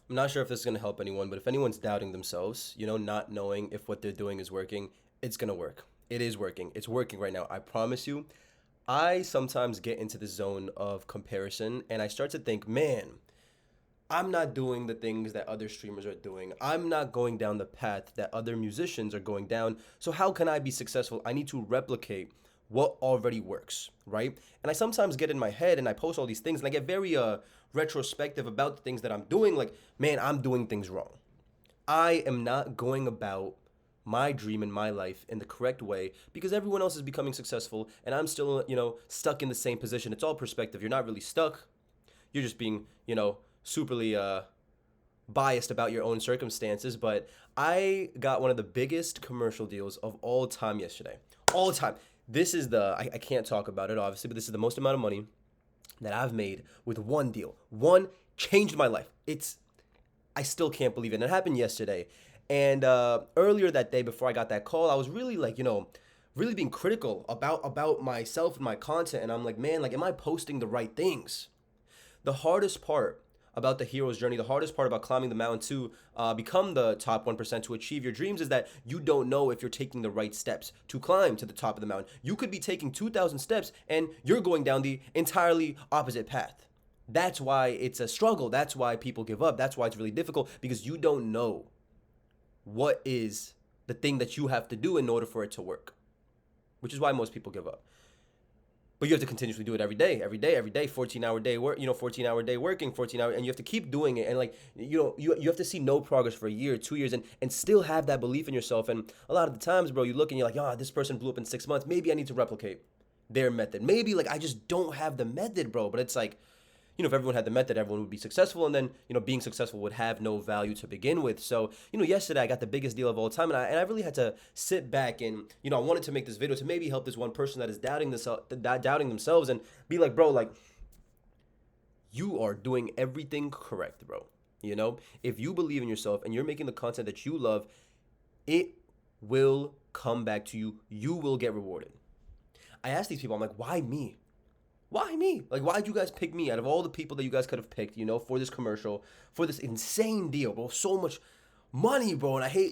I'm not sure if this is going to help anyone, but if anyone's doubting themselves, not knowing if what they're doing is working, it's going to work. It is working. It's working right now. I promise you. I sometimes get into the zone of comparison and I start to think, man, I'm not doing the things that other streamers are doing. I'm not going down the path that other musicians are going down. So how can I be successful? I need to replicate what already works, right? And I sometimes get in my head and I post all these things and I get very retrospective about the things that I'm doing like, man, I'm doing things wrong. I am not going about my dream in my life in the correct way because everyone else is becoming successful and I'm still, stuck in the same position. It's all perspective. You're not really stuck. You're just being, superly biased about your own circumstances. But I got one of the biggest commercial deals of all time yesterday. All time. This is I can't talk about it obviously, but this is the most amount of money that I've made with one deal. One changed my life. I still can't believe it. And it happened yesterday. And earlier that day, before I got that call, I was really like, really being critical about myself and my content. And I'm like, man, like, am I posting the right things? The hardest part about the hero's journey, the hardest part about climbing the mountain to become the top 1% to achieve your dreams is that you don't know if you're taking the right steps to climb to the top of the mountain. You could be taking 2,000 steps and you're going down the entirely opposite path. That's why it's a struggle. That's why people give up. That's why it's really difficult because you don't know what is the thing that you have to do in order for it to work, which is why most people give up. But you have to continuously do it every day, 14-hour day work, 14-hour day working, 14 hour, and you have to keep doing it. And like, you have to see no progress for a year, 2 years, and still have that belief in yourself. And a lot of the times, bro, you look and you're like, this person blew up in 6 months. Maybe I need to replicate their method. Maybe like I just don't have the method, bro. But it's like, if everyone had the method, everyone would be successful. And then, being successful would have no value to begin with. So, yesterday I got the biggest deal of all time. And I really had to sit back and, I wanted to make this video to maybe help this one person that is doubting themselves and be like, bro, like, you are doing everything correct, bro. If you believe in yourself and you're making the content that you love, it will come back to you. You will get rewarded. I asked these people, I'm like, why me? Why me? Like, why'd you guys pick me out of all the people that you guys could have picked, for this commercial, for this insane deal, bro? So much money, bro. And I hate,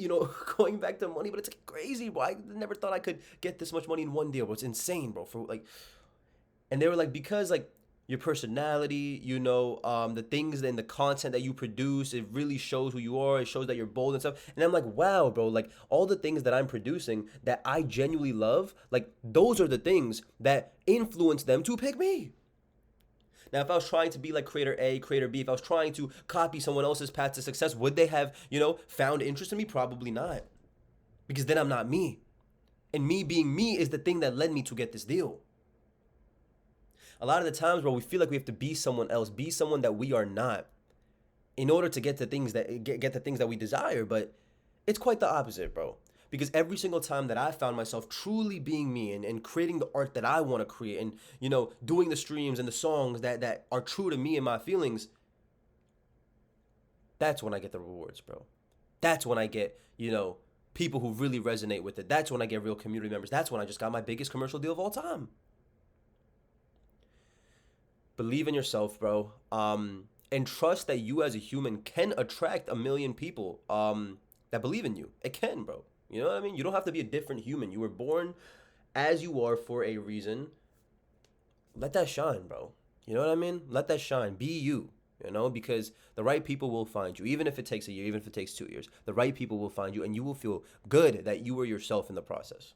going back to money, but it's like crazy, bro. I never thought I could get this much money in one deal, bro. It's insane, bro. For like, and they were like, because like your personality, the things and the content that you produce, it really shows who you are. It shows that you're bold and stuff. And I'm like, wow, bro, like all the things that I'm producing that I genuinely love, like those are the things that influence them to pick me. Now, if I was trying to be like creator A, creator B, if I was trying to copy someone else's path to success, would they have, found interest in me? Probably not. Because then I'm not me. And me being me is the thing that led me to get this deal. A lot of the times, bro, we feel like we have to be someone else, be someone that we are not, in order to get the things that get the things that we desire. But it's quite the opposite, bro. Because every single time that I found myself truly being me and creating the art that I want to create and, doing the streams and the songs that are true to me and my feelings, that's when I get the rewards, bro. That's when I get, people who really resonate with it. That's when I get real community members. That's when I just got my biggest commercial deal of all time. Believe in yourself, bro. And trust that you as a human can attract a million people that believe in you. It can, bro. You know what I mean? You don't have to be a different human. You were born as you are for a reason. Let that shine, bro. You know what I mean? Let that shine. Be you, because the right people will find you. Even if it takes a year, even if it takes 2 years, the right people will find you and you will feel good that you were yourself in the process,